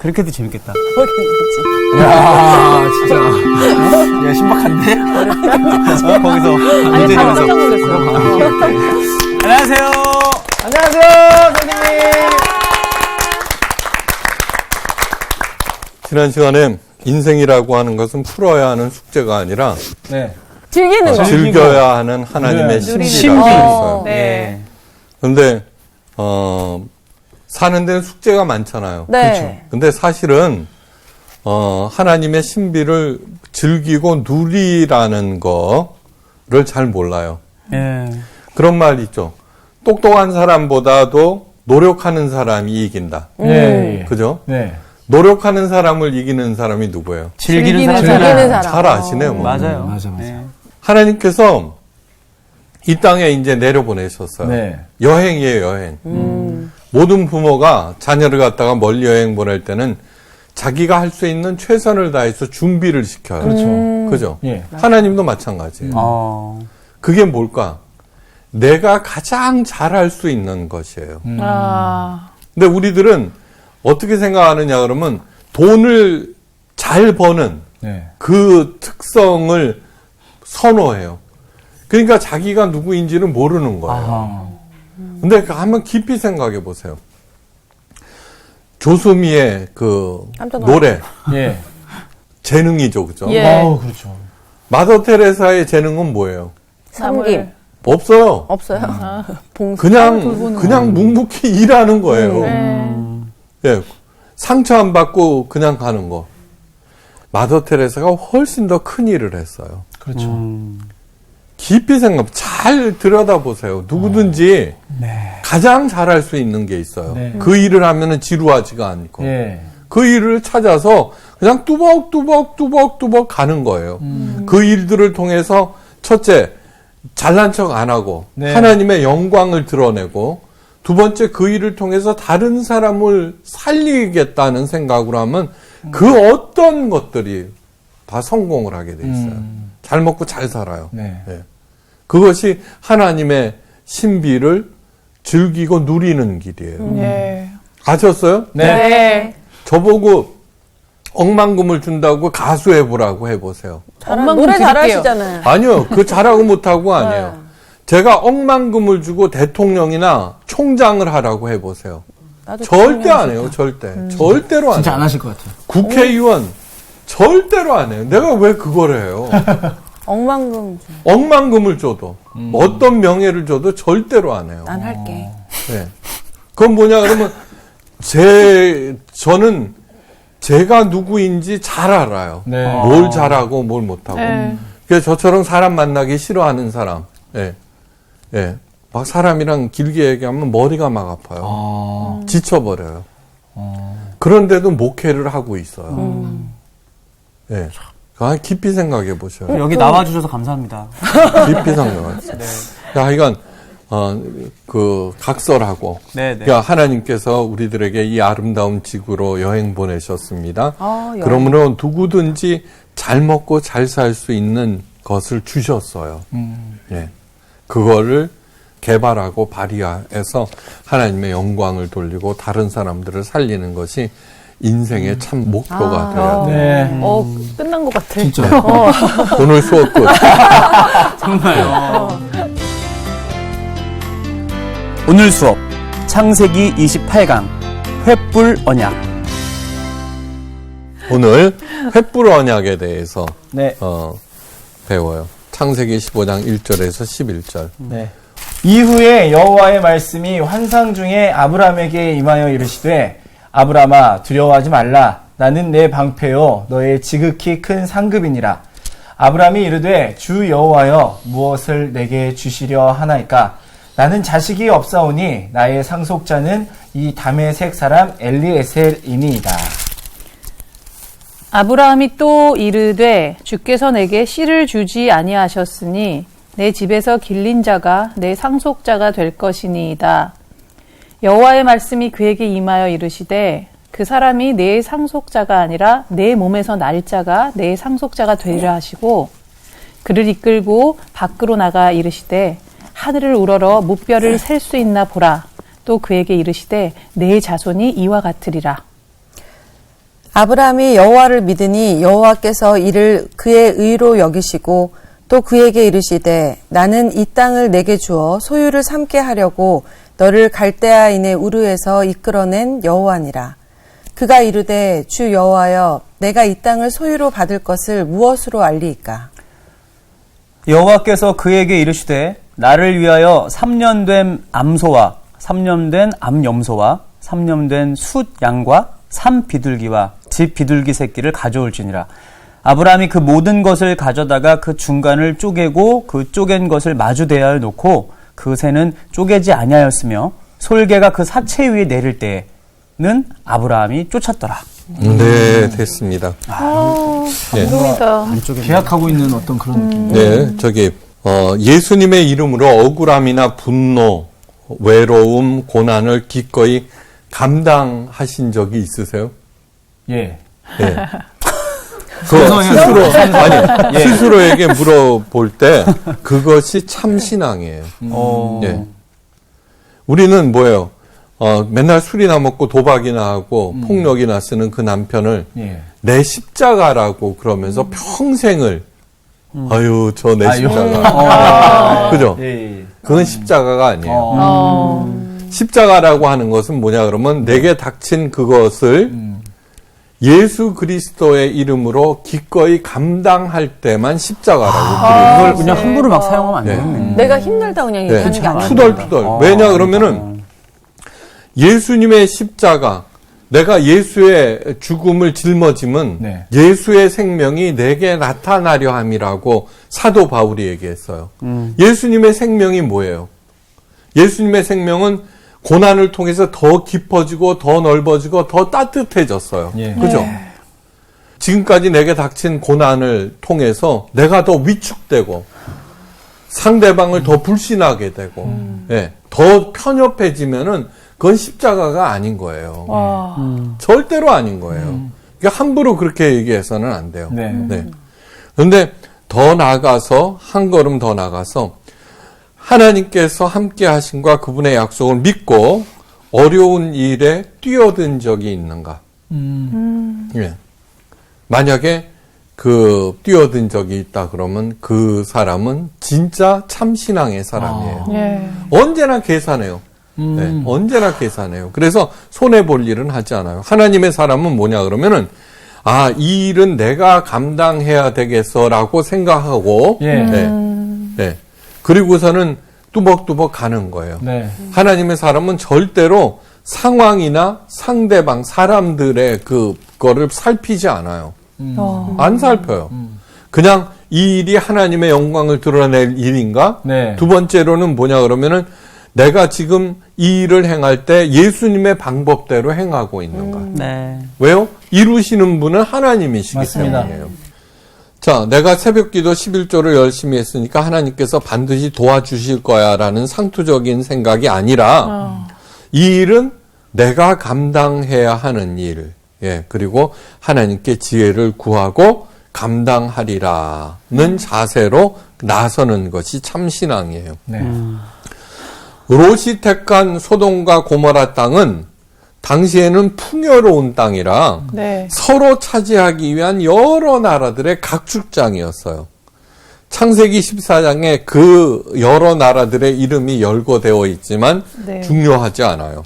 그렇게도 재밌겠다. 야, 진짜. 야, 신박한데? 거기서 아니, 다 깜짝 놀랐어요. 안녕하세요. 안녕하세요, 선생님. 지난 시간에 인생이라고 하는 것은 풀어야 하는 숙제가 아니라 네. 즐기는 거. 즐겨야 하는 하나님의 네. 신비라고 했어요. 네. 그런데 사는 데는 숙제가 많잖아요. 네. 근데 사실은 하나님의 신비를 즐기고 누리라는 거를 잘 몰라요. 예. 그런 말 있죠. 똑똑한 사람보다도 노력하는 사람이 이긴다. 네. 그죠? 네. 노력하는 사람을 이기는 사람이 누구예요? 즐기는 사람. 즐기는 사람. 잘 아시네요. 뭐. 맞아요. 맞아. 네. 하나님께서 이 땅에 이제 내려보내셨어요. 네. 여행이에요, 여행. 모든 부모가 자녀를 갖다가 멀리 여행 보낼 때는 자기가 할 수 있는 최선을 다해서 준비를 시켜요. 그렇죠. 그죠? 예. 하나님도 마찬가지예요. 그게 뭘까? 내가 가장 잘할 수 있는 것이에요. 근데 우리들은 어떻게 생각하느냐 그러면 돈을 잘 버는 네. 그 특성을 선호해요. 그러니까 자기가 누구인지를 모르는 거예요. 아하. 근데 한번 깊이 생각해 보세요. 조수미의 그 깜짝 놀랐어요. 노래, 예. 재능이죠, 그죠? 예. 아우, 그렇죠. 마더 테레사의 재능은 뭐예요? 섬김. 없어요. 없어요. 봉사. 그냥 묵묵히 일하는 거예요. 예, 상처 안 받고 그냥 가는 거. 마더 테레사가 훨씬 더 큰 일을 했어요. 그렇죠. 깊이 잘 들여다보세요. 누구든지 가장 잘할 수 있는 게 있어요. 네. 그 일을 하면은 지루하지가 않고. 예. 그 일을 찾아서 그냥 뚜벅뚜벅 가는 거예요. 그 일들을 통해서 첫째, 잘난 척 안 하고 네. 하나님의 영광을 드러내고 두 번째, 그 일을 통해서 다른 사람을 살리겠다는 생각으로 하면 그 어떤 것들이 다 성공을 하게 돼 있어요. 잘 먹고 잘 살아요. 네. 예. 그것이 하나님의 신비를 즐기고 누리는 길이에요. 예. 아셨어요? 네. 네. 저보고 억만금을 준다고 가수 해보라고 해보세요. 노래 잘하시잖아요. 아니요. 그 잘하고 못하고 아니에요. 제가 억만금을 주고 대통령이나 총장을 하라고 해보세요. 나도 절대 안 해요. 절대. 절대로 안 진짜 해요. 안 하실 것 같아요. 국회의원 절대로 안 해요. 내가 왜 그걸 해요? 억만금. 억만금을 줘도 어떤 명예를 줘도 절대로 안 해요. 난 할게. 네. 그건 뭐냐 그러면 저는 제가 누구인지 잘 알아요. 네. 뭘 잘하고 뭘 못하고. 네. 그래서 저처럼 사람 만나기 싫어하는 사람. 예. 예. 막 사람이랑 길게 얘기하면 머리가 막 아파요. 지쳐버려요. 그런데도 목회를 하고 있어요. 예. 깊이 생각해 보셔요. 여기 나와주셔서 감사합니다. 깊이 생각하세요. 야, 이건 각설하고. 네. 그러니까 하나님께서 우리들에게 이 아름다운 지구로 여행 보내셨습니다. 여행. 그러므로 누구든지 잘 먹고 잘 살 수 있는 것을 주셨어요. 예. 그거를 개발하고 발휘해서 하나님의 영광을 돌리고 다른 사람들을 살리는 것이 인생의 참 목표가 돼야 돼요. 네. 끝난 것 같아. 진짜. 오늘 수업 끝. 정말요. 오늘 수업 창세기 28강 횃불 언약. 오늘 횃불 언약에 대해서 네. 배워요. 창세기 15장 1절에서 11절. 네. 이후에 여호와의 말씀이 환상 중에 아브라함에게 임하여 이르시되 아브라함아 두려워하지 말라. 나는 내 방패요 너의 지극히 큰 상급이니라. 아브라함이 이르되 주 여호와여 무엇을 내게 주시려 하나이까. 나는 자식이 없사오니 나의 상속자는 이 다메섹 사람 엘리에셀이니이다. 아브라함이 또 이르되 주께서 내게 씨를 주지 아니하셨으니 내 집에서 길린 자가 내 상속자가 될 것이니이다. 여호와의 말씀이 그에게 임하여 이르시되 그 사람이 내 상속자가 아니라 내 몸에서 날 자가 내 상속자가 되리라 하시고 그를 이끌고 밖으로 나가 이르시되 하늘을 우러러 무뼈를 셀 수 있나 보라. 또 그에게 이르시되 내 자손이 이와 같으리라. 아브라함이 여호와를 믿으니 여호와께서 이를 그의 의로 여기시고 또 그에게 이르시되 나는 이 땅을 내게 주어 소유를 삼게 하려고 너를 갈대아인의 우르에서 이끌어낸 여호와니라. 그가 이르되 주 여호와여 내가 이 땅을 소유로 받을 것을 무엇으로 알리이까? 여호와께서 그에게 이르시되 나를 위하여 3년 된 암소와 3년 된 암염소와 3년 된 숫 양과 3비둘기와 집 비둘기 새끼를 가져올지니라. 아브라함이 그 모든 것을 가져다가 그 중간을 쪼개고 그 쪼갠 것을 마주 대야에 놓고 그 새는 쪼개지 아니하였으며 솔개가 그 사체 위에 내릴 때에는 아브라함이 쫓았더라. 네, 됐습니다. 네. 감동이다. 계약하고 있는 어떤 그런 느낌. 네, 예수님의 이름으로 억울함이나 분노, 외로움, 고난을 기꺼이 감당하신 적이 있으세요? 예. 네. 스스로에게 물어볼 때 그것이 참 신앙이에요. 예. 우리는 뭐예요? 맨날 술이나 먹고 도박이나 하고 폭력이나 쓰는 그 남편을 내 십자가라고 그러면서 평생을 아유 저 내 십자가 그죠? 그건 십자가가 아니에요. 십자가라고 하는 것은 뭐냐 그러면 내게 닥친 그것을 예수 그리스도의 이름으로 기꺼이 감당할 때만 십자가라고 부르는 이걸 그냥 함부로 막 사용하면 안 되겠네. 내가 힘들다 그냥 네. 얘기하는 게 아니야. 투덜투덜. 왜냐 그러면은 예수님의 십자가, 내가 예수의 죽음을 짊어짐은 네. 예수의 생명이 내게 나타나려 함이라고 사도 바울이 얘기했어요. 예수님의 생명이 뭐예요? 예수님의 생명은 고난을 통해서 더 깊어지고 더 넓어지고 더 따뜻해졌어요. 예. 그죠? 지금까지 내게 닥친 고난을 통해서 내가 더 위축되고 상대방을 더 불신하게 되고 예, 더 편협해지면은 그건 십자가가 아닌 거예요. 절대로 아닌 거예요. 그러니까 함부로 그렇게 얘기해서는 안 돼요. 네. 네. 그런데 더 나아가서 한 걸음 더 나가서 하나님께서 함께 하신과 그분의 약속을 믿고 어려운 일에 뛰어든 적이 있는가? 예. 만약에 그 뛰어든 적이 있다 그러면 그 사람은 진짜 참신앙의 사람이에요. 예. 언제나 계산해요. 네, 언제나 계산해요. 그래서 손해볼 일은 하지 않아요. 하나님의 사람은 뭐냐 그러면은 이 일은 내가 감당해야 되겠어라고 생각하고 예. 네, 네. 그리고서는 뚜벅뚜벅 가는 거예요. 네. 하나님의 사람은 절대로 상황이나 상대방, 사람들의 그거를 살피지 않아요. 안 살펴요. 그냥 이 일이 하나님의 영광을 드러낼 일인가? 네. 두 번째로는 뭐냐 그러면은 내가 지금 이 일을 행할 때 예수님의 방법대로 행하고 있는가? 네. 왜요? 이루시는 분은 하나님이시기 맞습니다. 때문이에요. 자, 내가 새벽기도 11조를 열심히 했으니까 하나님께서 반드시 도와주실 거야라는 상투적인 생각이 아니라 이 일은 내가 감당해야 하는 일, 예, 그리고 하나님께 지혜를 구하고 감당하리라는 자세로 나서는 것이 참신앙이에요. 네. 롯이 택한 소돔과 고모라 땅은 당시에는 풍요로운 땅이라 네. 서로 차지하기 위한 여러 나라들의 각축장이었어요. 창세기 14장에 그 여러 나라들의 이름이 열거되어 있지만 네. 중요하지 않아요.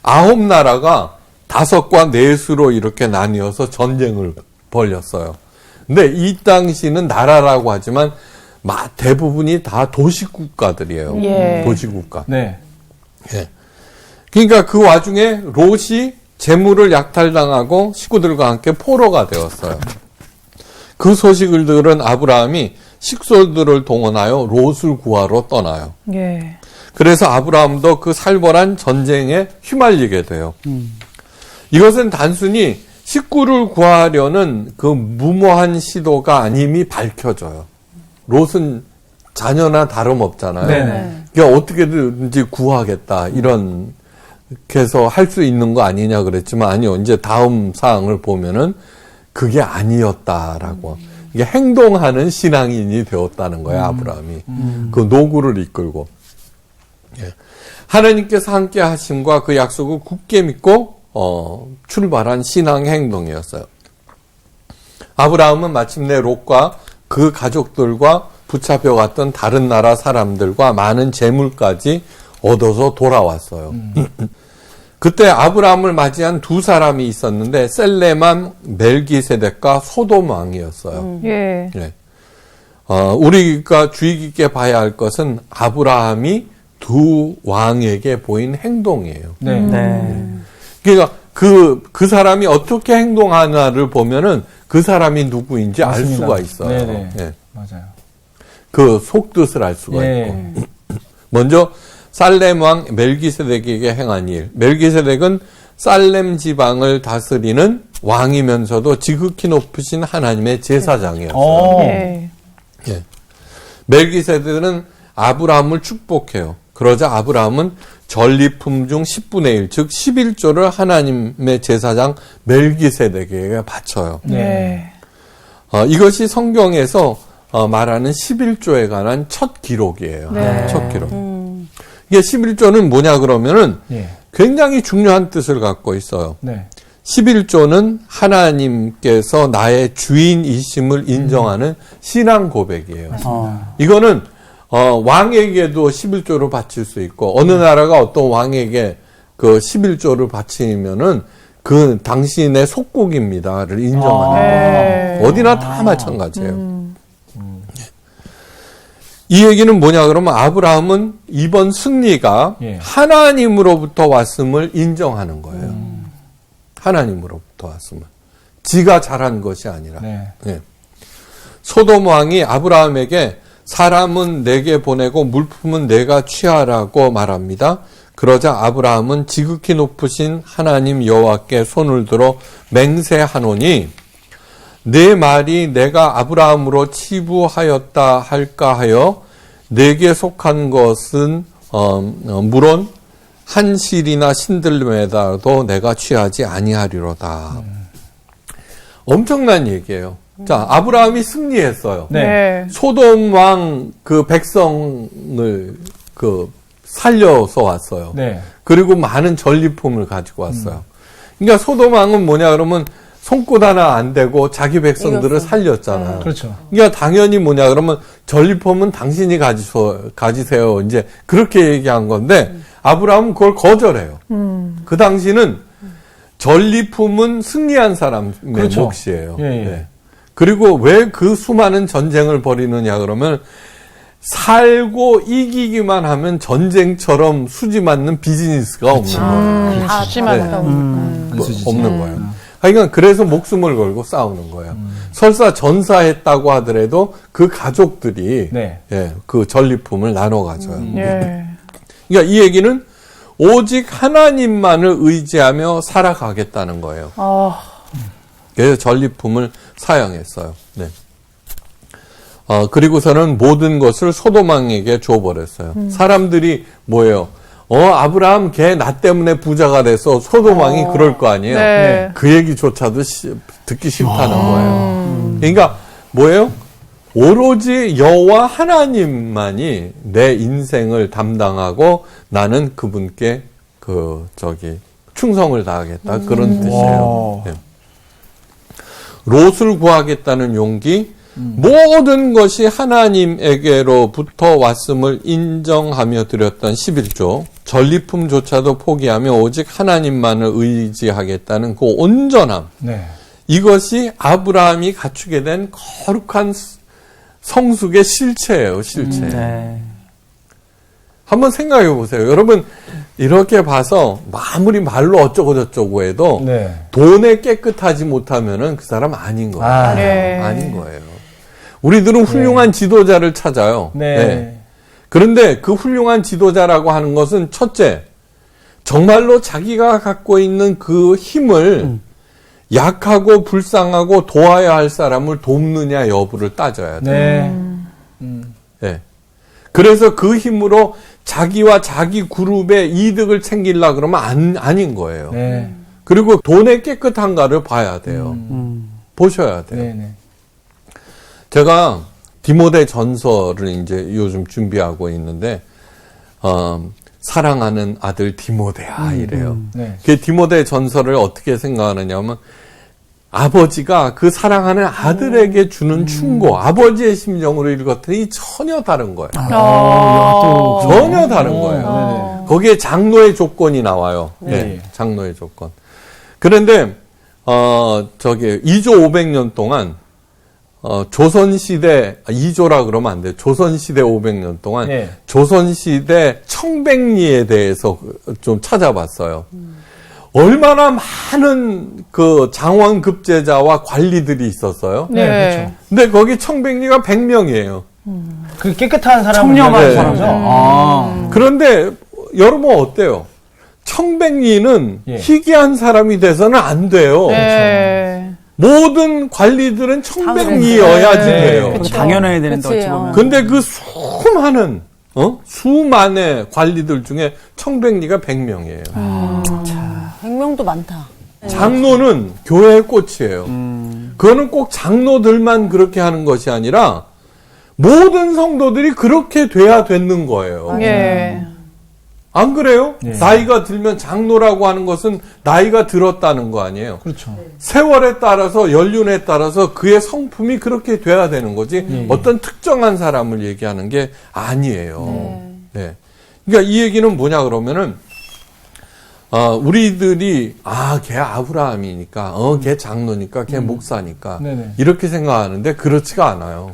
9나라가 5과 4수로 이렇게 나뉘어서 전쟁을 벌였어요. 근데 이 당시는 나라라고 하지만 대부분이 다 도시국가들이에요. 예. 도시국가. 네. 예. 그러니까 그 와중에 롯이 재물을 약탈당하고 식구들과 함께 포로가 되었어요. 그 소식을 들은 아브라함이 식솔들을 동원하여 롯을 구하러 떠나요. 예. 그래서 아브라함도 그 살벌한 전쟁에 휘말리게 돼요. 이것은 단순히 식구를 구하려는 그 무모한 시도가 아님이 밝혀져요. 롯은 자녀나 다름없잖아요. 네네. 그러니까 어떻게든지 구하겠다 이런 해서 할 수 있는 거 아니냐 그랬지만 아니요. 이제 다음 사항을 보면은 그게 아니었다라고. 이게 행동하는 신앙인이 되었다는 거예요. 아브라함이. 그 노구를 이끌고. 예. 하나님께서 함께 하심과 그 약속을 굳게 믿고 출발한 신앙 행동이었어요. 아브라함은 마침내 롯과 그 가족들과 붙잡혀갔던 다른 나라 사람들과 많은 재물까지 얻어서 돌아왔어요. 그때 아브라함을 맞이한 두 사람이 있었는데 셀레만 멜기세덱과 소돔 왕이었어요. 예. 네. 우리가 주의 깊게 봐야 할 것은 아브라함이 두 왕에게 보인 행동이에요. 네. 네. 그러니까 그 사람이 어떻게 행동하나를 보면은 그 사람이 누구인지 알 맞습니다. 수가 있어요. 네네. 예. 맞아요. 그 속뜻을 알 수가 예. 있고. 먼저 살렘 왕 멜기세덱에게 행한 일. 멜기세덱은 살렘 지방을 다스리는 왕이면서도 지극히 높으신 하나님의 제사장이었어요. 예. 예. 멜기세덱은 아브라함을 축복해요. 그러자 아브라함은 전리품 중 10분의 1, 즉 11조를 하나님의 제사장 멜기세덱에게 바쳐요. 네. 이것이 성경에서 말하는 11조에 관한 첫 기록이에요. 네. 첫 기록. 이게 11조는 뭐냐 그러면은 예. 굉장히 중요한 뜻을 갖고 있어요. 네. 11조는 하나님께서 나의 주인이심을 인정하는 신앙 고백이에요. 이거는 왕에게도 11조를 바칠 수 있고 어느 나라가 어떤 왕에게 그 11조를 바치면은 그 당신의 속국입니다를 인정하는 거예요. 어디나 다 마찬가지예요. 이 얘기는 뭐냐 그러면 아브라함은 이번 승리가 예. 하나님으로부터 왔음을 인정하는 거예요. 하나님으로부터 왔음을. 지가 잘한 것이 아니라. 네. 예. 소돔 왕이 아브라함에게 사람은 내게 보내고 물품은 내가 취하라고 말합니다. 그러자 아브라함은 지극히 높으신 하나님 여호와께 손을 들어 맹세하노니 내 말이 내가 아브라함으로 치부하였다 할까 하여 내게 속한 것은 물론 한 실이나 신들매다도 내가 취하지 아니하리로다. 엄청난 얘기예요. 자, 아브라함이 승리했어요. 네. 네. 소돔 왕 그 백성을 살려서 왔어요. 네. 그리고 많은 전리품을 가지고 왔어요. 그러니까 소돔 왕은 뭐냐 그러면 손끝 하나 안 대고 자기 백성들을 살렸잖아요. 그렇죠. 그러니까 당연히 뭐냐 그러면 전리품은 당신이 가지세요. 이제 그렇게 얘기한 건데 아브라함은 그걸 거절해요. 그 당시는 전리품은 승리한 사람의 그렇죠. 몫이에요. 예, 예. 네. 그리고 왜 그 수많은 전쟁을 벌이느냐 그러면 살고 이기기만 하면 전쟁처럼 수지 맞는 비즈니스가 없는 거예요. 다 심하다. 없는 거예요. 그러니까 그래서 목숨을 걸고 싸우는 거예요. 설사 전사했다고 하더라도 그 가족들이 네. 예, 그 전리품을 나눠 가져요. 예. 그러니까 이 얘기는 오직 하나님만을 의지하며 살아가겠다는 거예요. 그래서 전리품을 사용했어요. 네. 그리고서는 모든 것을 소돔 왕에게 줘버렸어요. 사람들이 뭐예요? 아브라함 걔 나 때문에 부자가 돼서 소돔 왕이 그럴 거 아니에요. 네. 그 얘기조차도 듣기 싫다는 거예요. 그러니까 뭐예요? 오로지 여호와 하나님만이 내 인생을 담당하고 나는 그분께 충성을 다하겠다 그런 뜻이에요. 네. 롯을 구하겠다는 용기, 모든 것이 하나님에게로부터 왔음을 인정하며 드렸던 11조, 전리품조차도 포기하며 오직 하나님만을 의지하겠다는 그 온전함, 네. 이것이 아브라함이 갖추게 된 거룩한 성숙의 실체예요, 실체. 네. 한번 생각해 보세요. 여러분, 이렇게 봐서 아무리 말로 어쩌고저쩌고 해도 네. 돈에 깨끗하지 못하면은 그 사람 아닌 거예요. 아, 네. 아닌 거예요. 우리들은 훌륭한 지도자를 찾아요. 네. 그런데 그 훌륭한 지도자라고 하는 것은 첫째, 정말로 자기가 갖고 있는 그 힘을 약하고 불쌍하고 도와야 할 사람을 돕느냐 여부를 따져야 돼요. 네. 네. 그래서 그 힘으로 자기와 자기 그룹의 이득을 챙기려고 그러면 아닌 거예요. 네. 그리고 돈에 깨끗한가를 봐야 돼요. 보셔야 돼요. 네. 네. 제가 디모데 전서를 이제 요즘 준비하고 있는데, 사랑하는 아들 디모데야 이래요. 네. 그 디모데 전설을 어떻게 생각하느냐면 아버지가 그 사랑하는 아들에게 주는 충고, 아버지의 심정으로 읽었더니 전혀 다른 거예요. 전혀 다른 거예요. 거기에 장로의 조건이 나와요. 네, 장로의 조건. 그런데 저기 2조 500년 동안 조선시대 2조라 그러면 안 돼. 조선시대 500년 동안 네. 조선시대 청백리에 대해서 좀 찾아봤어요. 얼마나 많은 그 장원급제자와 관리들이 있었어요. 네, 그렇죠. 근데 거기 청백리가 100명이에요. 그 깨끗한 사람을 청렴한 얘기하는 사람이죠. 사람이죠. 그런데 여러분 어때요? 청백리는 예. 희귀한 사람이 돼서는 안 돼요. 네. 모든 관리들은 청백리여야지 네. 돼요. 그거 당연해야 되는데 어찌 보면. 근데 그 수많은 관리들 중에 청백리가 100명이에요. 100명도 많다. 장로는 교회의 꽃이에요. 그거는 꼭 장로들만 그렇게 하는 것이 아니라 모든 성도들이 그렇게 돼야 되는 거예요. 예. 안 그래요? 네. 나이가 들면 장로라고 하는 것은 나이가 들었다는 거 아니에요. 그렇죠. 세월에 따라서 연륜에 따라서 그의 성품이 그렇게 돼야 되는 거지 어떤 특정한 사람을 얘기하는 게 아니에요. 네. 그러니까 이 얘기는 뭐냐 그러면은 우리들이 걔 아브라함이니까 걔 장로니까 걔 목사니까 네네. 이렇게 생각하는데 그렇지가 않아요.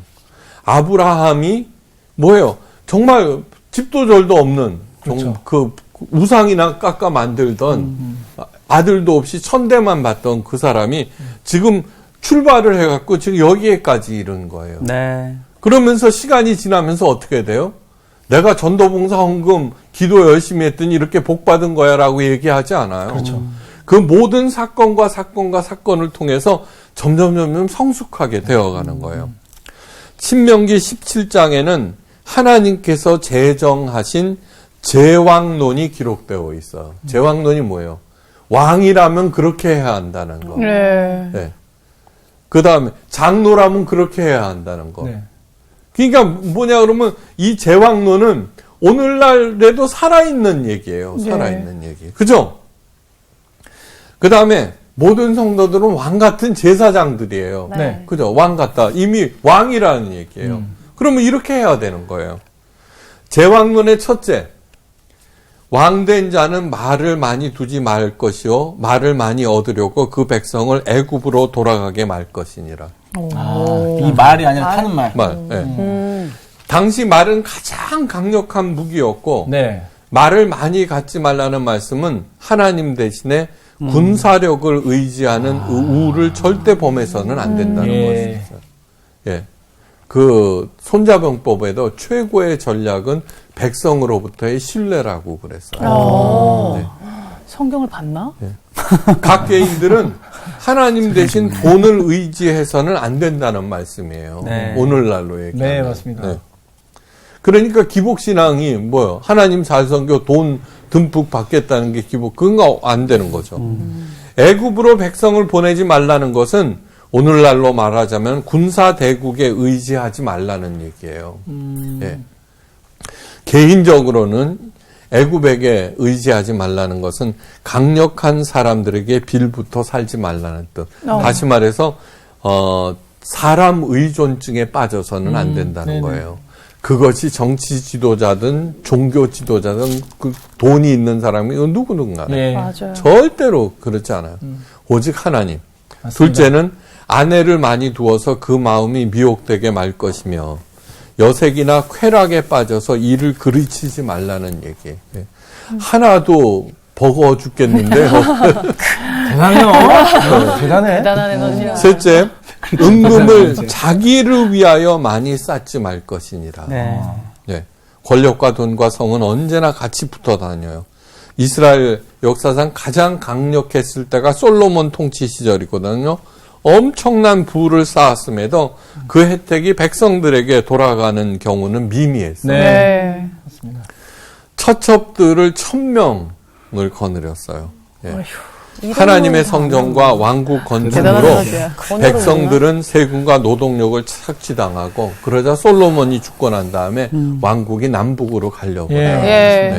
아브라함이 뭐예요? 정말 집도 절도 없는 그렇죠. 그 우상이나 깎아 만들던 아들도 없이 천대만 받던 그 사람이 지금 출발을 해갖고 지금 여기에까지 이른 거예요. 네. 그러면서 시간이 지나면서 어떻게 돼요? 내가 전도봉사 헌금 기도 열심히 했더니 이렇게 복 받은 거야라고 얘기하지 않아요. 그렇죠. 그 모든 사건을 통해서 점점 성숙하게 되어가는 거예요. 신명기 17장에는 하나님께서 제정하신 제왕론이 기록되어 있어요. 제왕론이 뭐예요? 왕이라면 그렇게 해야 한다는 거. 네. 네. 그 다음에 장로라면 그렇게 해야 한다는 거. 네. 그러니까 뭐냐 그러면 이 제왕론은 오늘날에도 살아있는 얘기예요. 살아있는 얘기. 그죠? 그 다음에 모든 성도들은 왕 같은 제사장들이에요. 네. 그죠? 왕 같다. 이미 왕이라는 얘기예요. 그러면 이렇게 해야 되는 거예요. 제왕론의 첫째. 왕된 자는 말을 많이 두지 말 것이요 말을 많이 얻으려고 그 백성을 애굽으로 돌아가게 말 것이니라. 이 말이 아니라 타는 말. 말. 예. 당시 말은 가장 강력한 무기였고 네. 말을 많이 갖지 말라는 말씀은 하나님 대신에 군사력을 의지하는 우를 절대 범해서는 안 된다는 것이죠. 예. 그 손자병법에도 최고의 전략은 백성으로부터의 신뢰라고 그랬어요. 네. 성경을 봤나? 각 개인들은 하나님 대신 돈을 의지해서는 안 된다는 말씀이에요. 네. 오늘날로 얘기하면. 네, 맞습니다. 그러니까 기복신앙이 뭐예요? 하나님 잘 섬겨 돈 듬뿍 받겠다는 게 그건 안 되는 거죠. 애굽으로 백성을 보내지 말라는 것은 오늘날로 말하자면 군사 대국에 의지하지 말라는 얘기예요. 예. 개인적으로는 애굽에게 의지하지 말라는 것은 강력한 사람들에게 빌부터 살지 말라는 뜻. 다시 말해서 사람 의존증에 빠져서는 안 된다는 거예요. 그것이 정치 지도자든 종교 지도자든 그 돈이 있는 사람이 누구든가 네. 맞아요. 절대로 그렇지 않아요. 오직 하나님. 맞습니다. 둘째는 아내를 많이 두어서 그 마음이 미혹되게 말 것이며 여색이나 쾌락에 빠져서 이를 그르치지 말라는 얘기. 예. 하나도 버거워 죽겠는데요. 대단해요. 대단해. 대단한 에너지야. 셋째, 은금을 자기를 위하여 많이 쌓지 말 것이니라. 네. 예. 권력과 돈과 성은 언제나 같이 붙어 다녀요. 이스라엘 역사상 가장 강력했을 때가 솔로몬 통치 시절이거든요. 엄청난 부를 쌓았음에도 그 혜택이 백성들에게 돌아가는 경우는 미미했어요. 네. 맞습니다. 처첩들을 1000명을 거느렸어요. 예. 어휴, 하나님의 성전과 왕국 대단한 건축으로 에너지야. 백성들은 세금과 노동력을 착취당하고 그러자 솔로몬이 죽고 난 다음에 왕국이 남북으로 가려고 예. 해요. 예.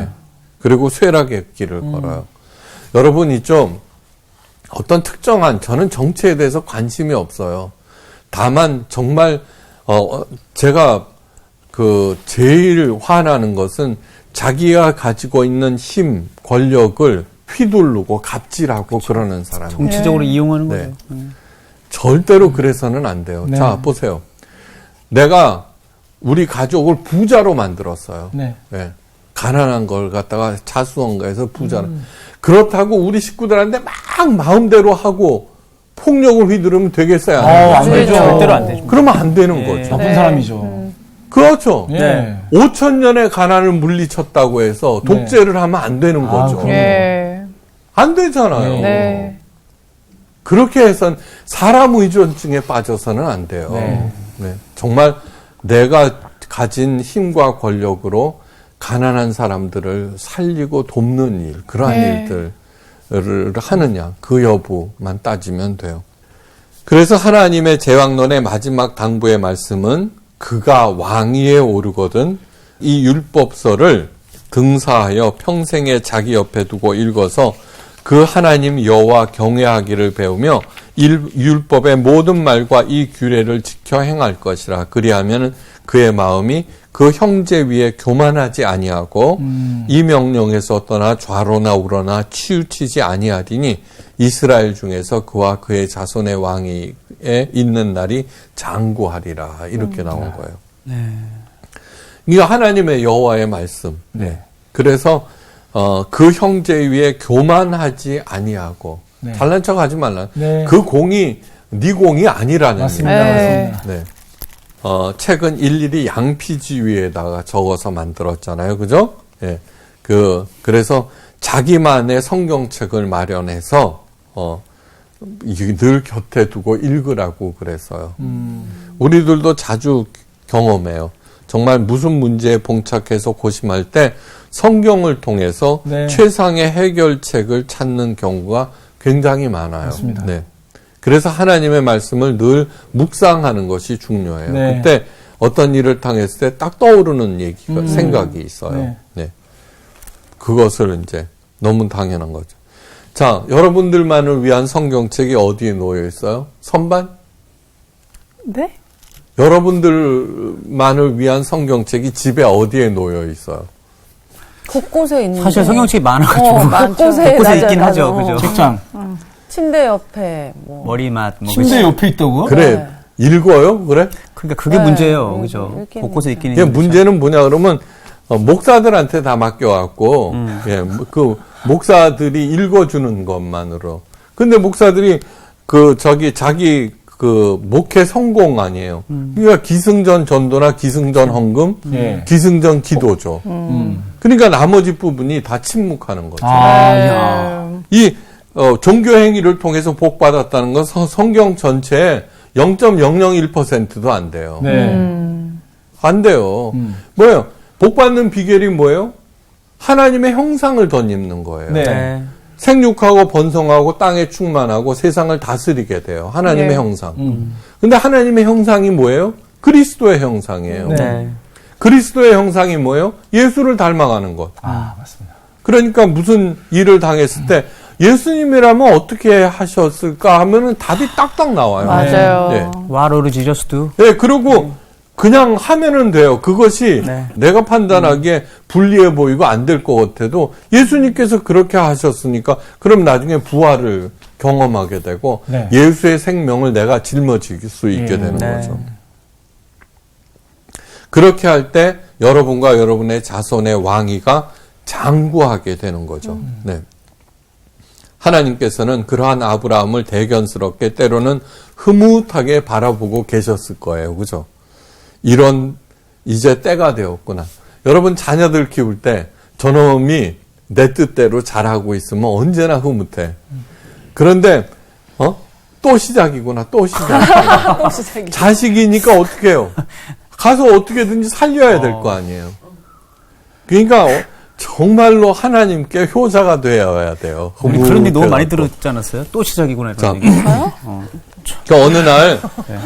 네. 그리고 쇠락의 길을 걸어요. 여러분이 좀 어떤 특정한, 저는 정치에 대해서 관심이 없어요. 다만 정말 제가 제일 화나는 것은 자기가 가지고 있는 힘, 권력을 휘두르고 갑질하고 그러는 사람. 정치적으로 이용하는 네. 거예요. 절대로 그래서는 안 돼요. 네. 자, 보세요. 내가 우리 가족을 부자로 만들었어요. 네. 네. 가난한 걸 갖다가 자수성가해서 부자로. 그렇다고 우리 식구들한테 막 마음대로 하고 폭력을 휘두르면 되겠어요? 안 되죠. 절대로 안 되죠. 그러면 안 되는 네. 거죠. 나쁜 사람이죠. 그렇죠. 예. 5천 년의 가난을 물리쳤다고 해서 독재를 하면 안 되는 거죠. 그럼요. 예. 안 되잖아요. 네. 그렇게 해선 사람 의존증에 빠져서는 안 돼요. 네. 네. 정말 내가 가진 힘과 권력으로 가난한 사람들을 살리고 돕는 일, 그러한 네. 일들을 하느냐, 그 여부만 따지면 돼요. 그래서 하나님의 제왕론의 마지막 당부의 말씀은 그가 왕위에 오르거든 이 율법서를 등사하여 평생에 자기 옆에 두고 읽어서 그 하나님 여호와 경외하기를 배우며 율법의 모든 말과 이 규례를 지켜 행할 것이라. 그리하면 그의 마음이 그 형제 위에 교만하지 아니하고 이 명령에서 떠나 좌로나 우로나 치우치지 아니하리니 이스라엘 중에서 그와 그의 자손의 왕위에 있는 날이 장구하리라. 이렇게 나온 거예요. 네. 이게 하나님의 여호와의 말씀. 네. 그래서 그 형제 위에 교만하지 아니하고 네. 잘난 척하지 말라. 네. 그 공이 네 공이 아니라는 맞습니다. 얘기예요. 네. 맞습니다. 네. 책은 일일이 양피지 위에다가 적어서 만들었잖아요. 그죠? 예. 그래서 자기만의 성경책을 마련해서, 늘 곁에 두고 읽으라고 그랬어요. 우리들도 자주 경험해요. 정말 무슨 문제에 봉착해서 고심할 때 성경을 통해서 네. 최상의 해결책을 찾는 경우가 굉장히 많아요. 맞습니다. 네. 그래서 하나님의 말씀을 늘 묵상하는 것이 중요해요. 네. 그때 어떤 일을 당했을 때 딱 떠오르는 얘기가, 생각이 있어요. 네. 네. 그것을 이제 너무 당연한 거죠. 자, 여러분들만을 위한 성경책이 어디에 놓여 있어요? 선반? 네? 여러분들만을 위한 성경책이 집에 어디에 놓여 있어요? 곳곳에 있는. 사실 성경책이 많아가지고 곳곳에 곳곳에 있긴 맞아요. 하죠. 그죠? 책장. 침대 옆에 뭐. 머리맡 뭐 침대 옆에 있다고요? 그래, 읽어요? 그래? 그러니까 그게 네, 문제예요. 그죠? 읽긴 곳곳에 있긴 이게 있는데. 문제는 뭐냐 그러면 목사들한테 다 맡겨갖고 예, 그 목사들이 읽어주는 것만으로. 근데 목사들이 자기 목회 성공 아니에요. 그러니까 기승전 전도나 기승전 헌금, 예. 기승전 기도죠. 그러니까 나머지 부분이 다 침묵하는 거죠. 야. 이 종교 행위를 통해서 복 받았다는 건 성경 전체의 0.001%도 안 돼요. 네. 안 돼요. 뭐예요? 복 받는 비결이 뭐예요? 하나님의 형상을 덧입는 거예요. 네. 네. 생육하고 번성하고 땅에 충만하고 세상을 다스리게 돼요. 하나님의 네. 형상. 근데 하나님의 형상이 뭐예요? 그리스도의 형상이에요. 네. 네. 그리스도의 형상이 뭐예요? 예수를 닮아가는 것. 아, 맞습니다. 그러니까 무슨 일을 당했을 때 예수님이라면 어떻게 하셨을까 하면은 답이 딱딱 나와요. 맞아요. 네. What would Jesus do? 네, 그리고 그냥 하면은 돼요. 그것이 네. 내가 판단하기에 불리해 보이고 안 될 것 같아도 예수님께서 그렇게 하셨으니까 그럼 나중에 부활을 경험하게 되고 네. 예수의 생명을 내가 짊어질 수 있게 되는 네. 거죠. 그렇게 할 때 여러분과 여러분의 자손의 왕위가 장구하게 되는 거죠. 네. 하나님께서는 그러한 아브라함을 대견스럽게 때로는 흐뭇하게 바라보고 계셨을 거예요. 그죠? 이런 이제 때가 되었구나. 여러분 자녀들 키울 때 저놈이 내 뜻대로 잘하고 있으면 언제나 흐뭇해. 그런데 또 시작이구나. 또 시작이구나. 자식이니까 어떻게 해요? 가서 어떻게든지 살려야 될 거 아니에요. 그러니까 정말로 하나님께 효자가 되어야 돼요. 우리 그런 얘기 너무 많이 흐뭇해갖고. 들었지 않았어요? 또 시작이구나 자, 이런 얘기. 그러니까 어느 날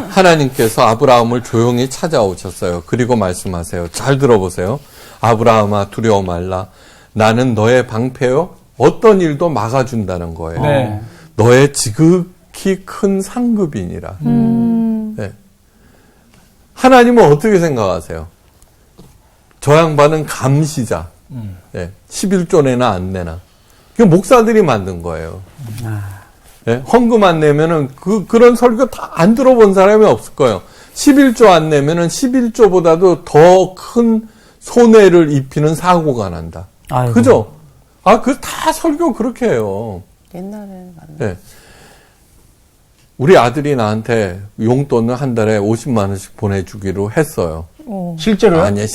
하나님께서 아브라함을 조용히 찾아오셨어요. 그리고 말씀하세요. 잘 들어보세요. 아브라함아 두려워 말라. 나는 너의 방패요. 어떤 일도 막아준다는 거예요. 네. 너의 지극히 큰 상급이니라. 네. 하나님은 어떻게 생각하세요? 저 양반은 감시자. 네. 11조 내나 안 내나. 그 목사들이 만든 거예요. 네. 헌금 안 내면은 그런 설교 다 안 들어본 사람이 없을 거예요. 11조 안 내면은 11조보다도 더 큰 손해를 입히는 사고가 난다. 아이고. 그죠? 그 다 설교 그렇게 해요. 옛날에는 맞나? 네. 우리 아들이 나한테 용돈을 한 달에 50만 원씩 보내주기로 했어요. 실제로요? 아니야.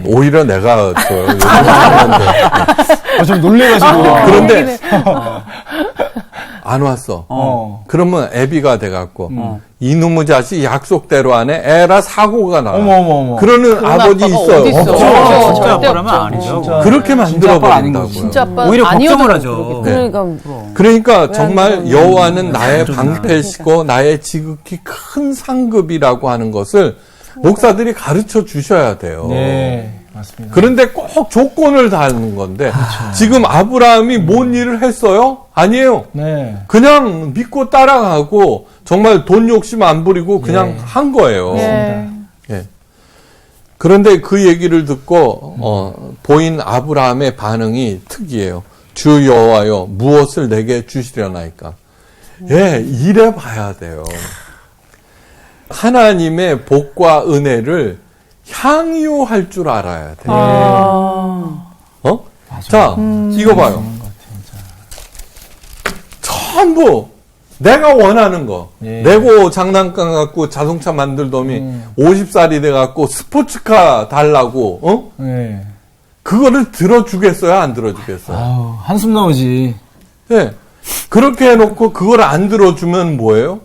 오히려 내가 줘요. 좀 놀래가지고. 그런데 안 왔어. 어. 그러면 애비가 돼갖고 이놈의 자식 약속대로 안 해. 애라 사고가 나. 어머. 그러는 아버지 아빠가 있어요. 어디 있어? 없죠. 없죠. 진짜 절대 아빠라면 없죠. 아니죠. 진짜. 그렇게 진짜 만들어 아빠 아닌 버린다고요. 거지. 진짜 아빠 오히려 아니어도 걱정을 하죠. 네. 그러니까 그러니까 정말 그러냐. 여호와는 나의 방패시고 나의 지극히 큰 상급이라고 하는 것을 목사들이 가르쳐 주셔야 돼요. 네, 맞습니다. 그런데 꼭 조건을 다는 건데 지금 아브라함이 뭔 일을 했어요? 아니에요. 네. 그냥 믿고 따라가고 정말 돈 욕심 안 부리고 그냥 네. 한 거예요. 예. 예. 그런데 그 얘기를 듣고 보인 아브라함의 반응이 특이해요. 주 여호와여 무엇을 내게 주시려나이까. 예, 이래 봐야 돼요. 하나님의 복과 은혜를 향유할 줄 알아야 돼요. 자, 이거 봐요. 전부 내가 원하는 거. 예. 레고 장난감 갖고 자동차 만들 놈이 50살이 돼 갖고 스포츠카 달라고 네. 그거를 들어주겠어요? 안 들어주겠어요? 아우, 한숨 나오지. 예. 그렇게 해놓고 그걸 안 들어주면 뭐예요?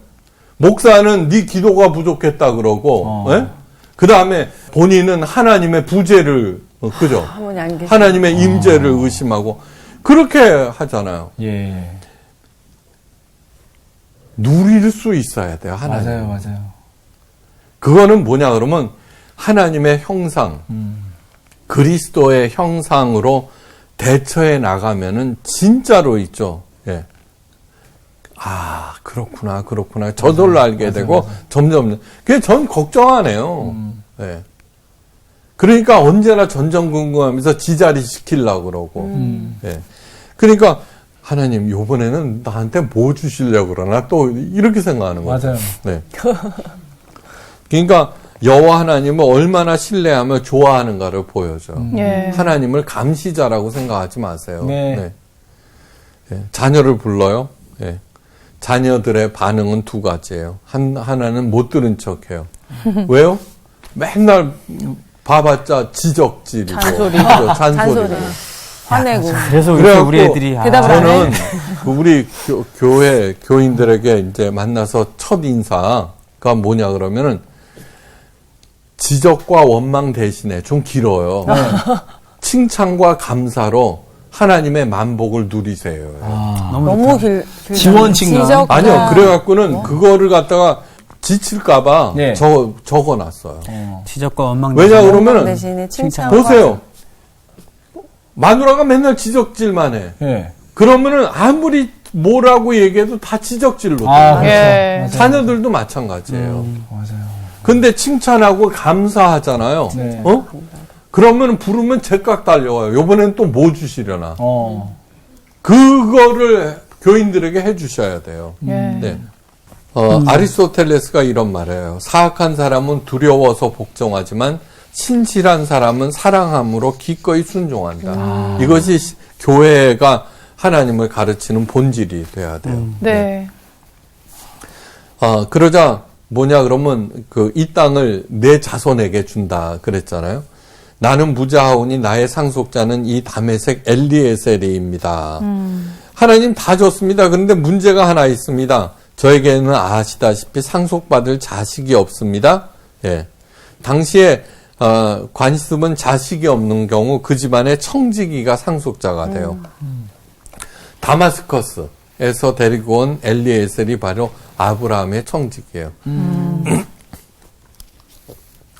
목사는 네 기도가 부족했다 그러고, 예? 그 다음에 본인은 하나님의 부재를, 그죠? 하모니 안 계시. 하나님의 임재를 의심하고, 그렇게 하잖아요. 예. 누릴 수 있어야 돼요, 하나님. 맞아요. 그거는 뭐냐, 그러면 하나님의 형상, 그리스도의 형상으로 대처해 나가면은 진짜로 있죠. 예. 그렇구나. 저절로 알게 되고 점점 그게 전 걱정하네요. 예. 그러니까 언제나 전전긍긍하면서 지자리 시키려고 그러고. 예. 그러니까 하나님 요번에는 나한테 뭐 주시려고 그러나 또 이렇게 생각하는 거죠. 맞아요. 네. 그러니까 여호와 하나님을 얼마나 신뢰하며 좋아하는가를 보여줘요. 예. 하나님을 감시자라고 생각하지 마세요. 네. 예, 자녀를 불러요. 예. 자녀들의 반응은 두 가지예요. 하나는 못 들은 척해요. 왜요? 맨날 봐봤자 지적질이고 잔소리. 그죠? 잔소리고. 화내고. 그래서 그래갖고 우리 애들이 대답을 안 해. 저는 그 우리 교회 교인들에게 이제 만나서 첫 인사가 뭐냐 그러면은 지적과 원망 대신에 좀 길어요. 칭찬과 감사로 하나님의 만복을 누리세요. 너무 길. 지원 칭찬. 지적과 아니요, 그래갖고는 그거를 갖다가 지칠까봐 네. 적어놨어요. 지적과 원망 왜냐 대신에 그러면은 대신에 칭찬. 보세요. 마누라가 맨날 지적질만 해. 예. 그러면은 아무리 뭐라고 얘기해도 다 지적질로 돼. 그렇죠. 예. 맞아요. 자녀들도 마찬가지예요. 맞아요. 근데 칭찬하고 감사하잖아요. 네. 그러면 부르면 제깍 달려와요. 요번엔 또 뭐 주시려나. 그거를 교인들에게 해주셔야 돼요. 예. 네. 아리스토텔레스가 이런 말이에요. 사악한 사람은 두려워서 복종하지만 신실한 사람은 사랑함으로 기꺼이 순종한다. 이것이 교회가 하나님을 가르치는 본질이 돼야 돼요. 네. 그러자 뭐냐 그러면 이 땅을 내 자손에게 준다 그랬잖아요. 나는 무자하오니 나의 상속자는 이 다메섹 엘리에셀이입니다. 하나님 다 줬습니다. 그런데 문제가 하나 있습니다. 저에게는 아시다시피 상속받을 자식이 없습니다. 예. 당시에 관습은 자식이 없는 경우 그 집안의 청지기가 상속자가 돼요. 다마스커스에서 데리고 온 엘리에셀이 바로 아브라함의 청지기예요.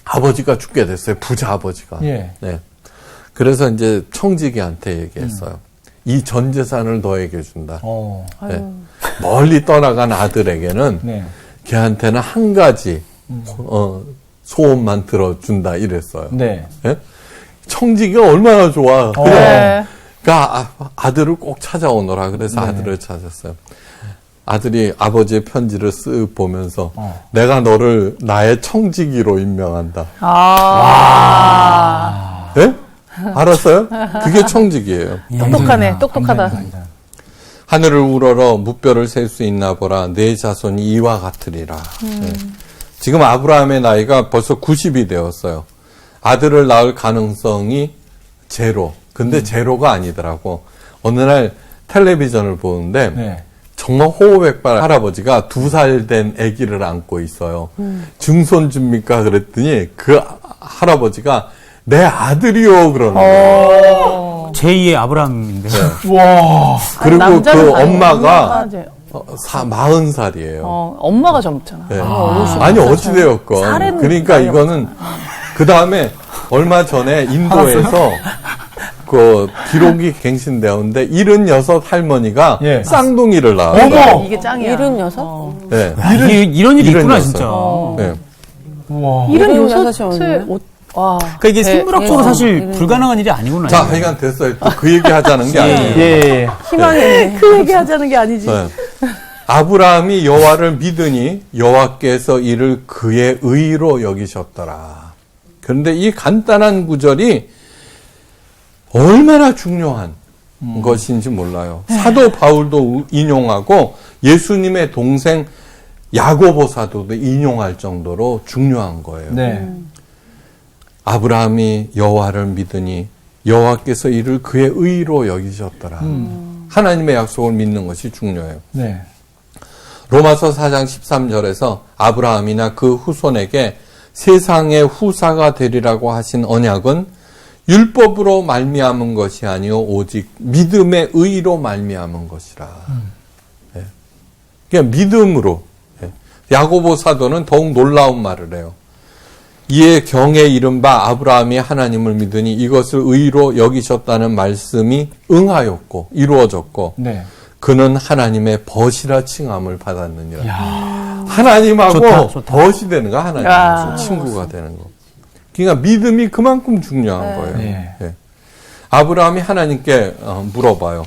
아버지가 죽게 됐어요. 부자 아버지가. 예. 네. 그래서 이제 청지기한테 얘기했어요. 이 전 재산을 너에게 준다. 네. 멀리 떠나간 아들에게는 네. 걔한테는 한 가지 소원만 들어준다 이랬어요. 네. 예? 청지기가 얼마나 좋아. 네. 그러니까 아들을 꼭 찾아오너라. 그래서 아들을 찾았어요. 아들이 아버지의 편지를 쓱 보면서 내가 너를 나의 청지기로 임명한다. 예? 알았어요? 그게 청지기예요. 똑똑하네, 똑똑하다. 하늘을 우러러 무뼈를 셀 수 있나 보라. 내 자손이 이와 같으리라. 예. 지금 아브라함의 나이가 벌써 90이 되었어요. 아들을 낳을 가능성이 제로. 근데 제로가 아니더라고. 어느 날 텔레비전을 보는데 네. 정말 호호백발 할아버지가 2살 된 아기를 안고 있어요. 증손주입니까? 그랬더니 그 할아버지가 내 아들이요 그러는 거예요. 제2의 아브라함인데. 와. 그리고 남자는 그 아니고 엄마가 맞아요. 40살이에요. 엄마가 젊잖아. 네. 아니 어찌되었건 살은 그러니까 나이 이거는 그 다음에 얼마 전에 인도에서 그 기록이 갱신되었는데 76 할머니가 예. 쌍둥이를 낳았어요. 어머! 이게 짱이야. 76? 네. 이런 일이 있구나, 76. 진짜. 네. 와. 76세 와. 그러니까 이게 생물학적으로 사실 불가능한 일이 아니구나. 자, 하여간 됐어요. 또 그 얘기 하자는 게 아니에요. 예. 희망이네. 그 얘기 하자는 게 아니지. 네. 아브라함이 여호와를 믿으니 여호와께서 이를 그의 의로 여기셨더라. 그런데 이 간단한 구절이 얼마나 중요한 것인지 몰라요. 사도 바울도 인용하고 예수님의 동생 야고보 사도도 인용할 정도로 중요한 거예요. 네. 아브라함이 여호와를 믿으니 여호와께서 이를 그의 의로 여기셨더라. 하나님의 약속을 믿는 것이 중요해요. 네. 로마서 4장 13절에서 아브라함이나 그 후손에게 세상의 후사가 되리라고 하신 언약은 율법으로 말미암은 것이 아니요 오직 믿음의 의로 말미암은 것이라. 예. 그냥 믿음으로. 예. 야고보 사도는 더욱 놀라운 말을 해요. 이에 경에 이른 바 아브라함이 하나님을 믿으니 이것을 의로 여기셨다는 말씀이 응하였고 이루어졌고 네. 그는 하나님의 벗이라 칭함을 받았느니라. 하나님하고 좋다. 벗이 되는 거, 하나님하고 야. 친구가 되는 거. 그러니까 믿음이 그만큼 중요한 거예요. 네. 예. 아브라함이 하나님께 물어봐요.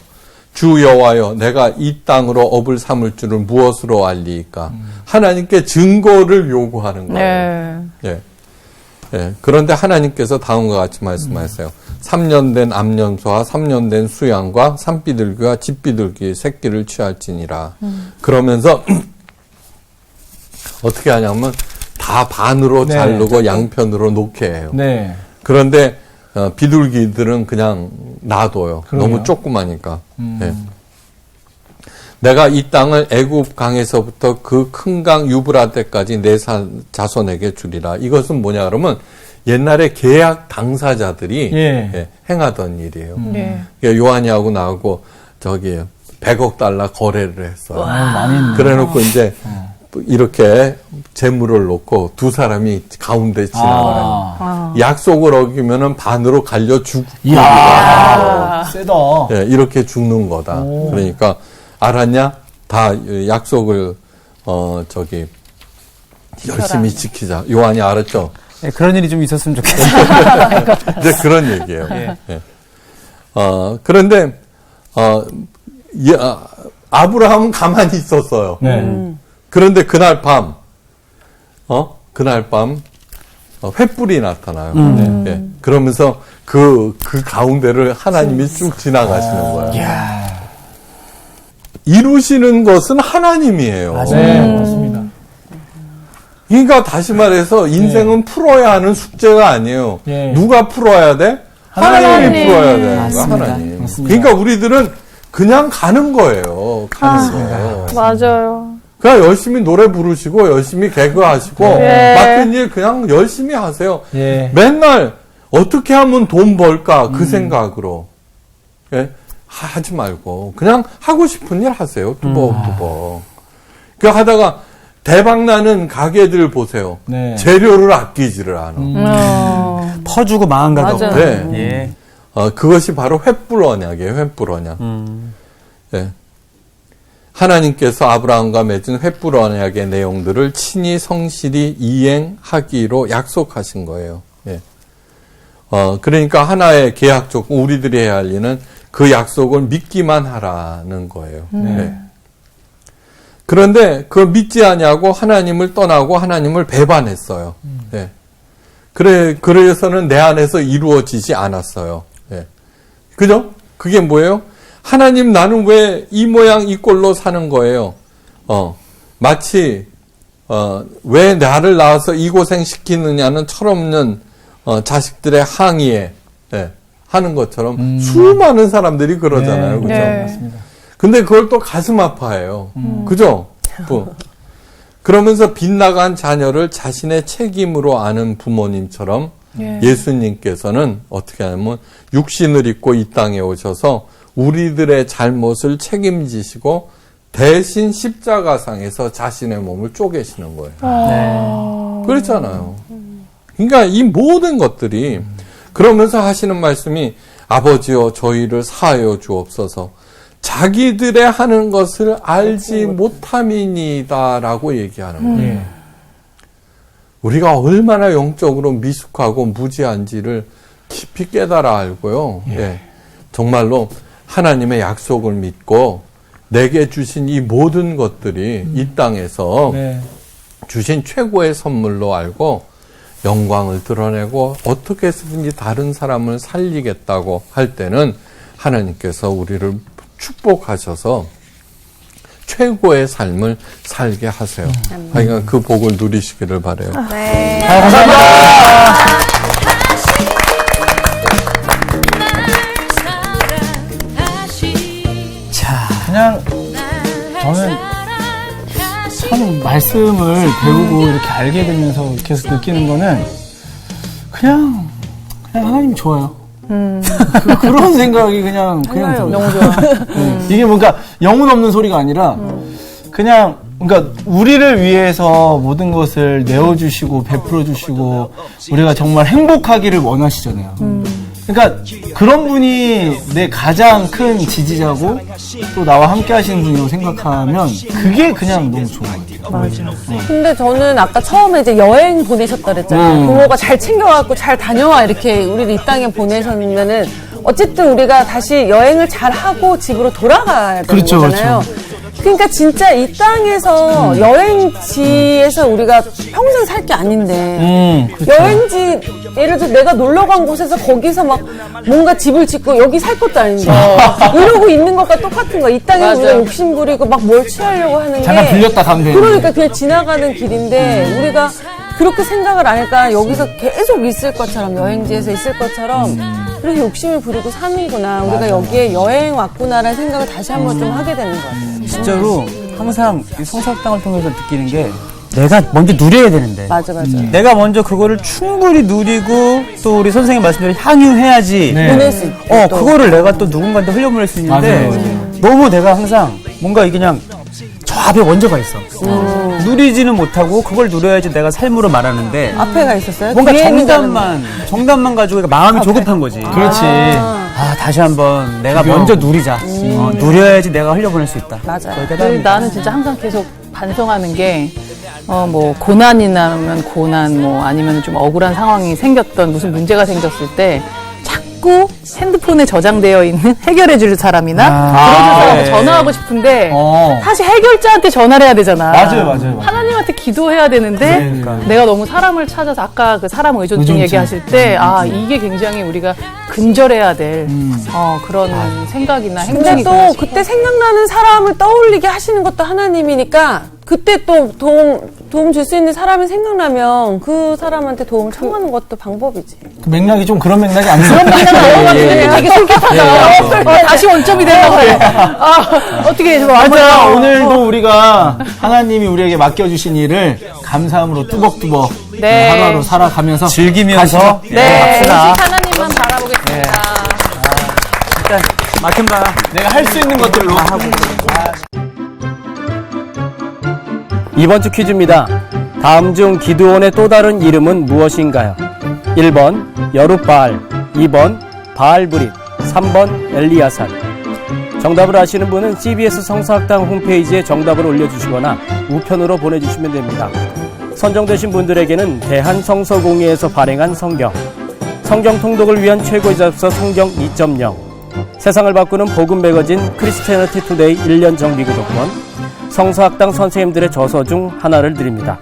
주 여호와여, 내가 이 땅으로 업을 삼을 줄을 무엇으로 알리이까? 하나님께 증거를 요구하는 거예요. 네. 예. 예. 그런데 하나님께서 다음과 같이 말씀하세요. 3년 된 암염소와 3년 된 수양과 산비둘기와 집비둘기의 새끼를 취할지니라. 그러면서 어떻게 하냐면 다 반으로 네. 자르고 양편으로 놓게 해요. 네. 그런데 비둘기들은 그냥 놔둬요. 그러게요. 너무 조그마니까. 예. 내가 이 땅을 애굽 강에서부터 그 큰 강 유브라데까지 내 자손에게 주리라. 이것은 뭐냐 그러면 옛날에 계약 당사자들이 예. 행하던 일이에요. 네. 요한이하고 나하고 저기 100억 달러 거래를 했어요. 많이 했네. 그래놓고 이제 이렇게 재물을 놓고 두 사람이 가운데 지나가요. 약속을 어기면은 반으로 갈려 죽고 이야. 세다. 예, 이렇게 죽는 거다. 오. 그러니까 알았냐? 다 약속을 열심히 지키자. 요한이 알았죠? 네, 그런 일이 좀 있었으면 좋겠어요. 이제 그런 얘기예요. 예. 예. 그런데 아브라함은 가만히 있었어요. 네. 그런데 그날 밤 횃불이 나타나요. 예. 그러면서 그 가운데를 하나님이 쭉 지나가시는 거예요. 이루시는 것은 하나님이에요. 네, 맞습니다. 그러니까 다시 말해서 인생은 풀어야 하는 숙제가 아니에요. 예. 누가 풀어야 돼? 하나님이 하나님. 풀어야 되는 거야. 맞습니다. 하나님. 맞습니다. 그러니까 우리들은 그냥 가는 거예요. 가는 거예요. 맞아요. 그냥 열심히 노래 부르시고 열심히 개그하시고 예. 맡은 일 그냥 열심히 하세요. 예. 맨날 어떻게 하면 돈 벌까 그 생각으로 예? 하지 말고 그냥 하고 싶은 일 하세요. 뚜벅뚜벅. 그 하다가 대박 나는 가게들 보세요. 네. 재료를 아끼지를 않아. 퍼주고 망한 가게 맞아요. 없고. 네. 예. 그것이 바로 횃불 언약이에요. 횃불 언약. 예. 하나님께서 아브라함과 맺은 횃불 언약의 내용들을 친히 성실히 이행하기로 약속하신 거예요. 예. 그러니까 하나의 계약 조건, 우리들이 해야 할 일은 그 약속을 믿기만 하라는 거예요. 예. 그런데 그걸 믿지 아니하고 하나님을 떠나고 하나님을 배반했어요. 예. 그래서는 내 안에서 이루어지지 않았어요. 예. 그죠? 그게 뭐예요? 하나님, 나는 왜 이 모양 이 꼴로 사는 거예요? 마치 왜 나를 낳아서 이 고생 시키느냐는 철없는 자식들의 항의에 하는 것처럼 수많은 사람들이 그러잖아요. 그죠? 네. 맞습니다. 근데 그걸 또 가슴 아파해요. 그죠? 그러면서 빗나간 자녀를 자신의 책임으로 아는 부모님처럼 예수님께서는 어떻게 하냐면 육신을 입고 이 땅에 오셔서 우리들의 잘못을 책임지시고 대신 십자가상에서 자신의 몸을 쪼개시는 거예요. 그렇잖아요. 그러니까 이 모든 것들이 그러면서 하시는 말씀이 아버지여 저희를 사하여 주옵소서 자기들의 하는 것을 알지 못함이니다라고 얘기하는 거예요. 우리가 얼마나 영적으로 미숙하고 무지한지를 깊이 깨달아 알고요. 예. 정말로 하나님의 약속을 믿고 내게 주신 이 모든 것들이 이 땅에서 주신 최고의 선물로 알고 영광을 드러내고 어떻게 해서든지 다른 사람을 살리겠다고 할 때는 하나님께서 우리를 축복하셔서 최고의 삶을 살게 하세요. 그러니까 그 복을 누리시기를 바라요. 네. 감사합니다. 자, 그냥 저는 참 말씀을 배우고 이렇게 알게 되면서 계속 느끼는 거는 그냥 하나님 좋아요. 그런 생각이 그냥 들어요. 너무 좋아. 이게 뭔가 영혼 없는 소리가 아니라 그냥 그러니까 우리를 위해서 모든 것을 내어주시고 베풀어주시고 우리가 정말 행복하기를 원하시잖아요. 그러니까 그런 분이 내 가장 큰 지지자고 또 나와 함께 하시는 분이라고 생각하면 그게 그냥 너무 좋은 것 같아요. 근데 저는 아까 처음에 이제 여행 보내셨다 그랬잖아요. 부모가 잘 챙겨갖고 잘 다녀와 이렇게 우리를 이 땅에 보내셨는데는 어쨌든 우리가 다시 여행을 잘 하고 집으로 돌아가야 되는 그렇죠, 거잖아요. 그렇죠. 그러니까 진짜 이 땅에서 여행지에서 우리가 평생 살 게 아닌데 그렇죠. 여행지 예를 들어 내가 놀러 간 곳에서 거기서 막 뭔가 집을 짓고 여기 살 것도 아닌데 이러고 있는 것과 똑같은 거야. 이 땅에서 우리가 욕심 부리고 막 뭘 취하려고 하는 게 잠깐 들렸다 가면 되는데. 그러니까 그냥 지나가는 길인데 우리가 그렇게 생각을 안 하니까 여기서 계속 있을 것처럼 여행지에서 있을 것처럼 그렇게 욕심을 부리고 사는구나. 우리가 여기에 여행 왔구나라는 생각을 다시 한번 좀 하게 되는 것 같아요. 진짜로 항상 이 성사학당을 통해서 느끼는 게 내가 먼저 누려야 되는데 맞아. 내가 먼저 그거를 충분히 누리고 또 우리 선생님 말씀대로 향유해야지 보낼 수 있고 또. 그거를 내가 또 누군가한테 흘려보낼 수 있는데 맞아요. 너무 내가 항상 뭔가 이게 그냥 저 앞에 먼저 가 있어. 누리지는 못하고 그걸 누려야지 내가 삶으로 말하는데 앞에 가 있었어요? 뭔가 뒤에 있는 정답만 가지고 그러니까 마음이 조급한 거지. 그렇지. 다시 한번 내가 먼저 누리자. 누려야지 내가 흘려보낼 수 있다. 맞아요. 나는 진짜 항상 계속 반성하는 게, 뭐, 고난이나면 고난, 뭐, 아니면 좀 억울한 상황이 생겼던 무슨 문제가 생겼을 때, 자꾸 핸드폰에 저장되어 있는 해결해줄 사람이나, 들어줄 사람한테 전화하고 싶은데, 사실 해결자한테 전화를 해야 되잖아. 맞아요. 하나님한테 기도해야 되는데, 내가 너무 사람을 찾아서 아까 그 사람 의존증 의존증. 얘기하실 때, 이게 굉장히 우리가 근절해야 될, 그런 생각이나 근데 행동이 또 그때 생각나는 사람을 떠올리게 하시는 것도 하나님이니까 그때 또 도움 줄 수 있는 사람이 생각나면 그 사람한테 도움을 청하는 것도 방법이지. 그 맥락이 좀 그런 맥락이 아니에요. 되게 솔깃하다. 다시 원점이 되려고 그래. 어떻게 해서 맞아. 오늘도 우리가 하나님이 우리에게 맡겨주신 일을 감사함으로 뚜벅뚜벅 네. 하루하루 살아가면서 즐기면서 가시죠. 갑시다. 오직 하나님만 바라보겠습니다. 일단 맡은 바 내가 할 수 있는 것들로 하고. 이번 주 퀴즈입니다. 다음 중 기드온의 또 다른 이름은 무엇인가요? 1번 여룻바알, 2번 바알브릿, 3번 엘리야산. 정답을 아시는 분은 CBS 성서학당 홈페이지에 정답을 올려주시거나 우편으로 보내주시면 됩니다. 선정되신 분들에게는 대한성서공회에서 발행한 성경 통독을 위한 최고의 잡서 성경 2.0, 세상을 바꾸는 복음 매거진 크리스티애니티 투데이 1년 정기 구독권, 성서학당 선생님들의 저서 중 하나를 드립니다.